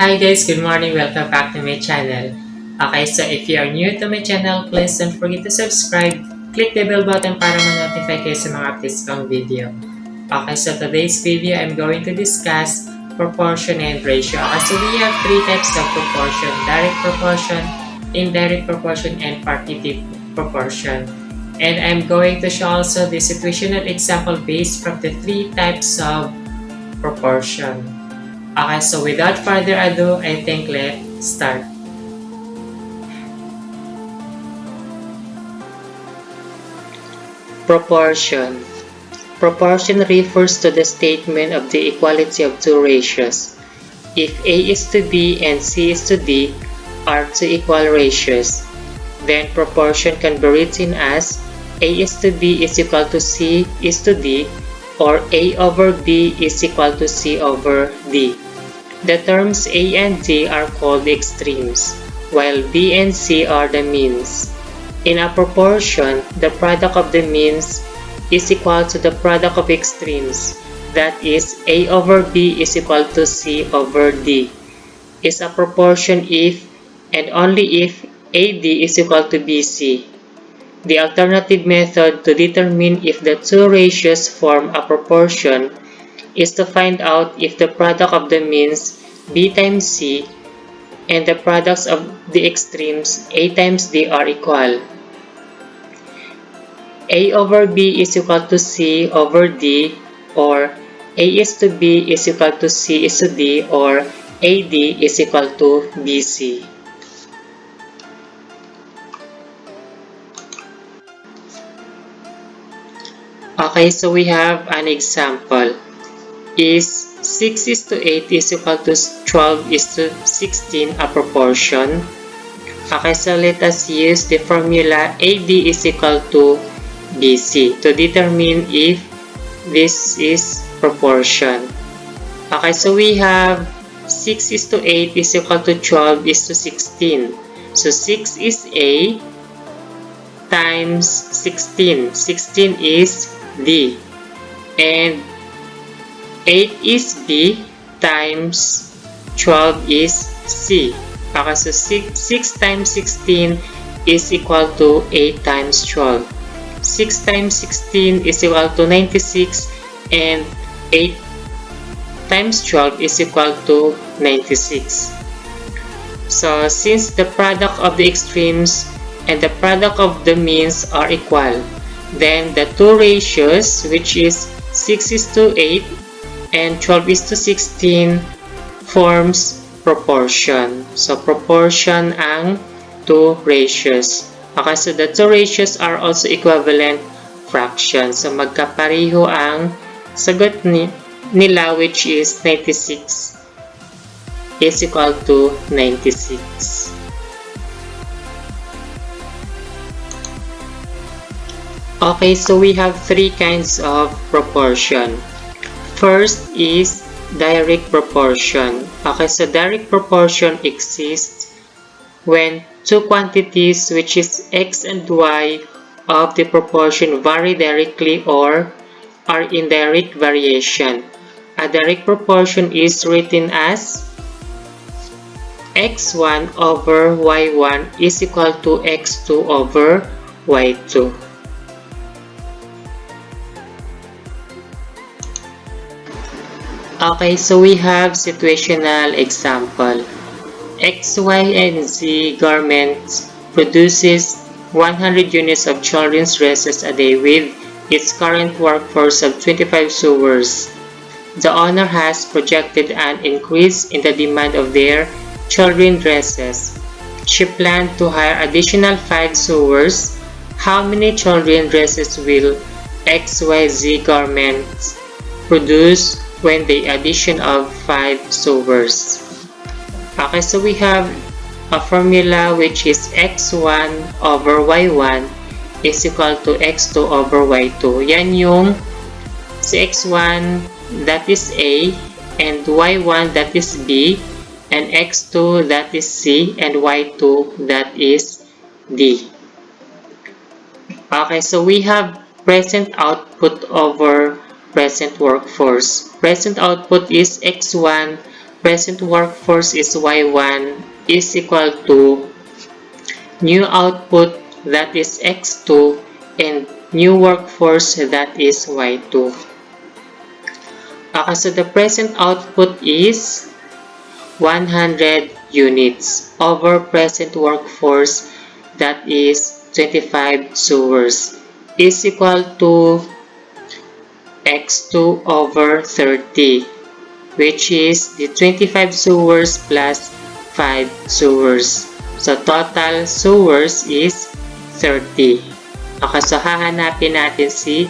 Hi guys, good morning. Welcome back to my channel. Okay, so if you are new to my channel, please don't forget to subscribe. Click the bell button para ma-notify kayo sa mga updates kong video. Okay, so today's video, I'm going to discuss proportion and ratio. Okay, so we have three types of proportion: direct proportion, indirect proportion, and partitive proportion. And I'm going to show also the situational example based from the three types of proportion. Okay, so without further ado, I think let's start. Proportion. Proportion refers to the statement of the equality of two ratios. If A is to B and C is to D are two equal ratios, then proportion can be written as A is to B is equal to C is to D, or A over B is equal to C over D. The terms A and D are called extremes, while B and C are the means. In a proportion, the product of the means is equal to the product of extremes, that is, A over B is equal to C over D. Is a proportion if and only if AD is equal to BC. The alternative method to determine if the two ratios form a proportion is to find out if the product of the means B times C and the products of the extremes A times D are equal. A over B is equal to C over D, or A is to B is equal to C is to D, or AD is equal to BC. Okay, so we have an example. Is 6 is to 8 is equal to 12 is to 16 a proportion? Okay, so let us use the formula AD is equal to BC to determine if this is proportion. Okay, so we have 6 is to 8 is equal to 12 is to 16. So 6 is A times 16. 16 is D. And 8 is B times 12 is C. Okay, so 6 times 16 is equal to 8 times 12. 6 times 16 is equal to 96, and 8 times 12 is equal to 96. So since the product of the extremes and the product of the means are equal, then the two ratios, which is 6 is to 8 and 12 is to 16, forms proportion. So proportion ang two ratios. Okay, so the two ratios are also equivalent fractions. So magkapareho ang sagot nila, which is 96 is equal to 96. Okay, so we have three kinds of proportion. First is direct proportion. Okay, so direct proportion exists when two quantities, which is x and y, of the proportion vary directly or are in direct variation. A direct proportion is written as x1 over y1 is equal to x2 over y2. Okay, so we have situational example. X, Y, and Z garments produces 100 units of children's dresses a day with its current workforce of 25 sewers. The owner has projected an increase in the demand of their children's dresses. She planned to hire additional 5 sewers. How many children's dresses will XYZ garments produce when the addition of 5 sewers? Okay, so we have a formula which is x1 over y1 is equal to x2 over y2. Yan yung si x1 that is A, and y1 that is B, and x2 that is C, and y2 that is D. Okay, so we have present output over present workforce. Present output is x1 present workforce is Y1 is equal to new output that is X2 and new workforce that is Y2. Okay, so the present output is 100 units over present workforce that is 25 sewers is equal to X2 over 30, which is the 25 sewers plus 5 sewers. So total sewers is 30. Okay, so hahanapin natin si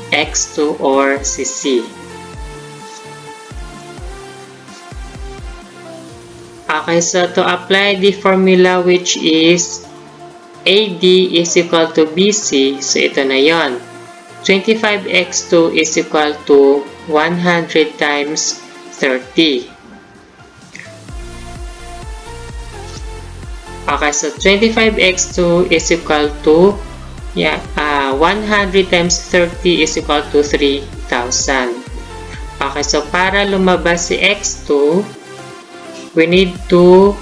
X2 or si C. Okay, so to apply the formula which is AD is equal to BC, so ito na yon. 25x2 is equal to 100 times 30. Okay, so 25x2 is equal to 100 times 30 is equal to 3,000. Okay, so para lumabas si x2, we need to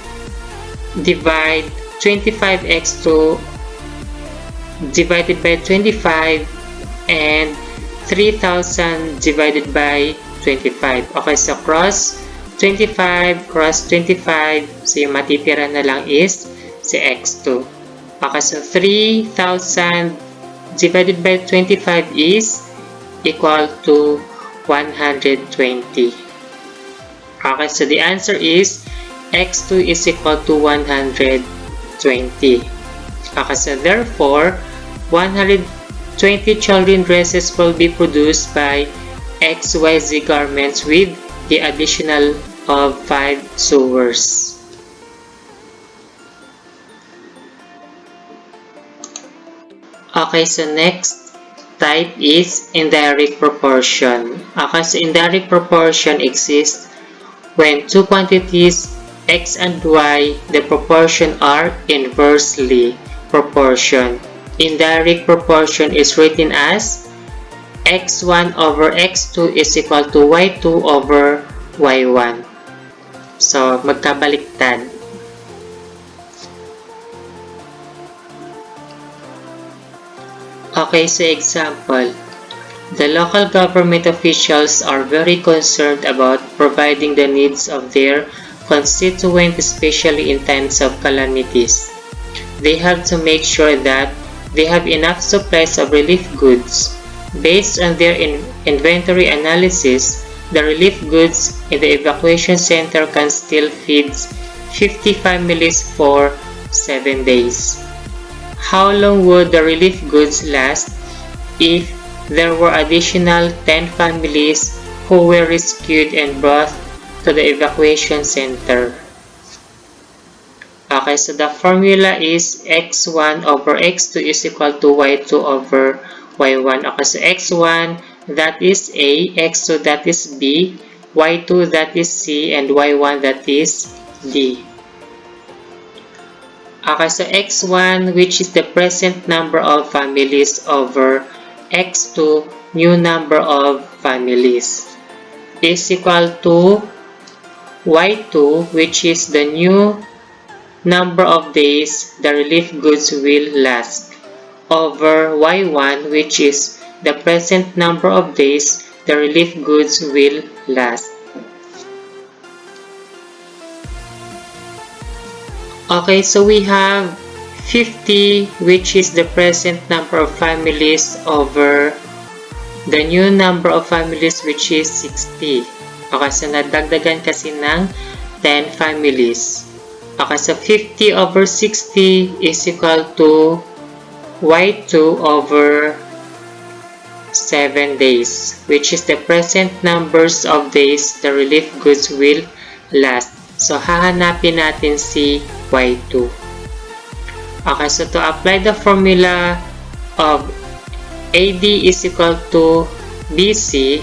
divide 25x2 divided by 25 and 3,000 divided by 25. Okay, so cross 25, cross 25. So yung matitira na lang is si x2. Okay, so 3,000 divided by 25 is equal to 120. Okay, so the answer is x2 is equal to 120. Okay, so therefore, 120 children dresses will be produced by XYZ garments with the additional of 5 sewers. Okay, so next type is indirect proportion. Okay, so indirect proportion exists when two quantities x and y, the proportion are inversely proportion. Indirect proportion is written as x1 over x2 is equal to y2 over y1. So, magkabaliktad. Okay, so example. The local government officials are very concerned about providing the needs of their constituents, especially in times of calamities. They have to make sure that they have enough supplies of relief goods. Based on their inventory analysis, the relief goods in the evacuation center can still feed 50 families for 7 days. How long would the relief goods last if there were additional 10 families who were rescued and brought to the evacuation center? Okay, so the formula is x1 over x2 is equal to y2 over y1. Okay, so x1 that is A, x2 that is B, y2 that is C, and y1 that is D. Okay, so x1, which is the present number of families, over x2, new number of families, is equal to y2, which is the new number of days the relief goods will last, over y1, which is the present number of days the relief goods will last. Okay, so we have 50, which is the present number of families, over the new number of families, which is 60. Okay, so nadagdagan kasi ng 10 families. Okay, so 50 over 60 is equal to y2 over 7 days, which is the present numbers of days the relief goods will last. So, hahanapin natin si y2. Okay, so to apply the formula of AD is equal to BC,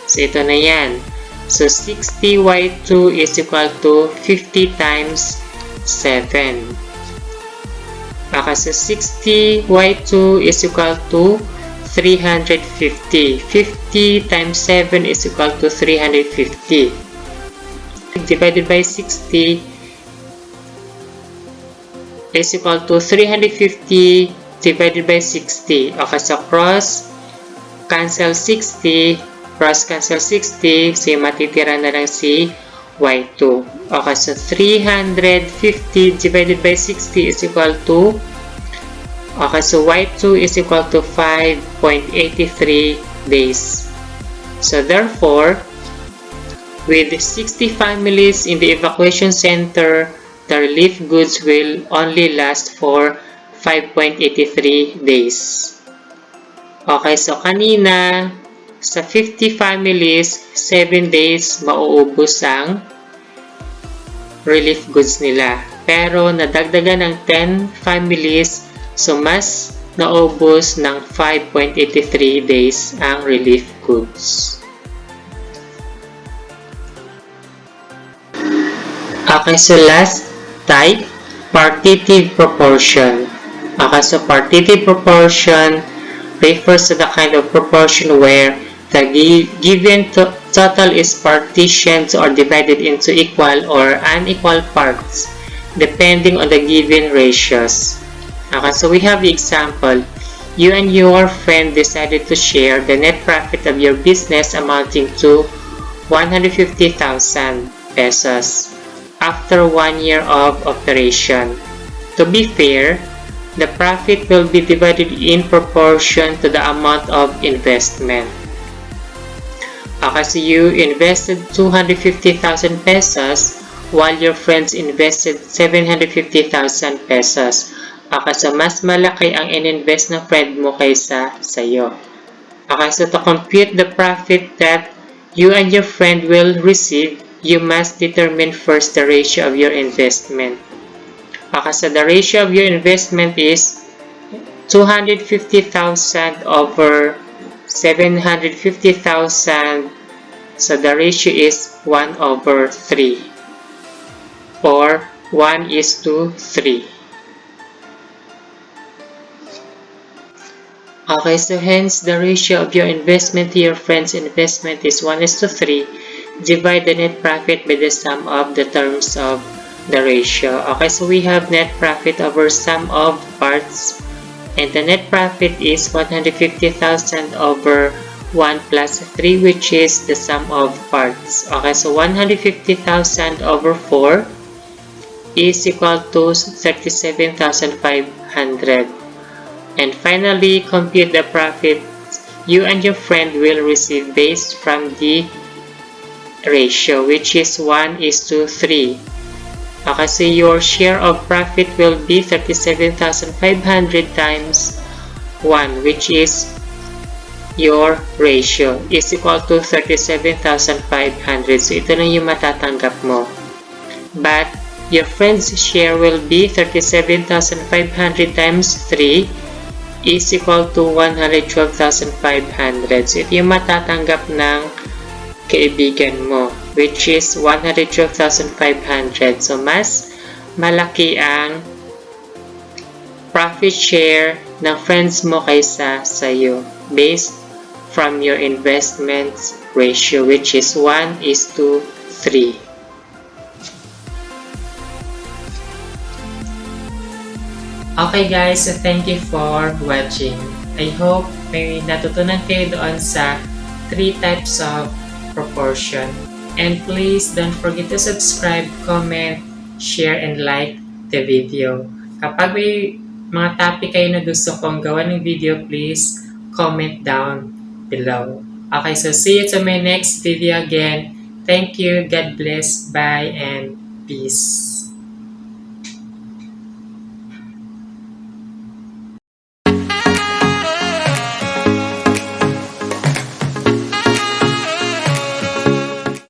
so ito na yan. So, 60 y2 is equal to 50 times 7. Okay, so 60 y2 is equal to 350. 50 times 7 is equal to 350. divided by 60 is equal to 350 divided by 60. Okay, so cross cancel 60, cross cancel 60, so yung matitira na lang si y2. Okay, so 350 divided by 60 is equal to, okay, so y2 is equal to 5.83 days. So therefore, with 60 families in the evacuation center, the relief goods will only last for 5.83 days. Okay, so kanina, sa 50 families, 7 days mauubos ang relief goods nila. Pero nadagdagan ng 10 families, so mas naubos ng 5.83 days ang relief goods. Okay, so last type, partitive proportion. Okay, so partitive proportion refers to the kind of proportion where the given total is partitioned or divided into equal or unequal parts depending on the given ratios. Okay, so we have the example. You and your friend decided to share the net profit of your business amounting to 150,000 pesos after 1 year of operation. To be fair, the profit will be divided in proportion to the amount of investment. Okay, so you invested 250,000 pesos while your friends invested 750,000 pesos. Okay, so mas malaki ang ininvest ng friend mo kaysa sa'yo. Okay, so to compute the profit that you and your friend will receive, you must determine first the ratio of your investment. Okay, so the ratio of your investment is 250,000 over 750,000. So the ratio is 1 over 3 or 1:3. Okay, so hence the ratio of your investment to your friend's investment is 1:3. Divide the net profit by the sum of the terms of the ratio. Okay, so we have net profit over sum of parts, and the net profit is 150,000 over 1 plus 3, which is the sum of parts. Okay, so 150,000 over 4 is equal to 37,500. And finally, compute the profit you and your friend will receive based from the ratio, which is 1:3. Okay, so your share of profit will be 37,500 times 1, which is your ratio, is equal to 37,500. So ito lang yung matatanggap mo. But your friend's share will be 37,500 times 3 is equal to 112,500. So ito yung matatanggap ng kaibigan mo, which is 112,500. So mas malaki ang profit share ng friends mo kaysa sa'yo based from your investments ratio, which is 1:3. Okay guys, so thank you for watching. I hope may natutunan kayo doon sa 3 types of proportion. And please don't forget to subscribe, comment, share, and like the video. Kapag may mga topic kayo na gusto kong gawa ng video, please comment down below. Okay, so see you to my next video again. Thank you, God bless, bye, and peace.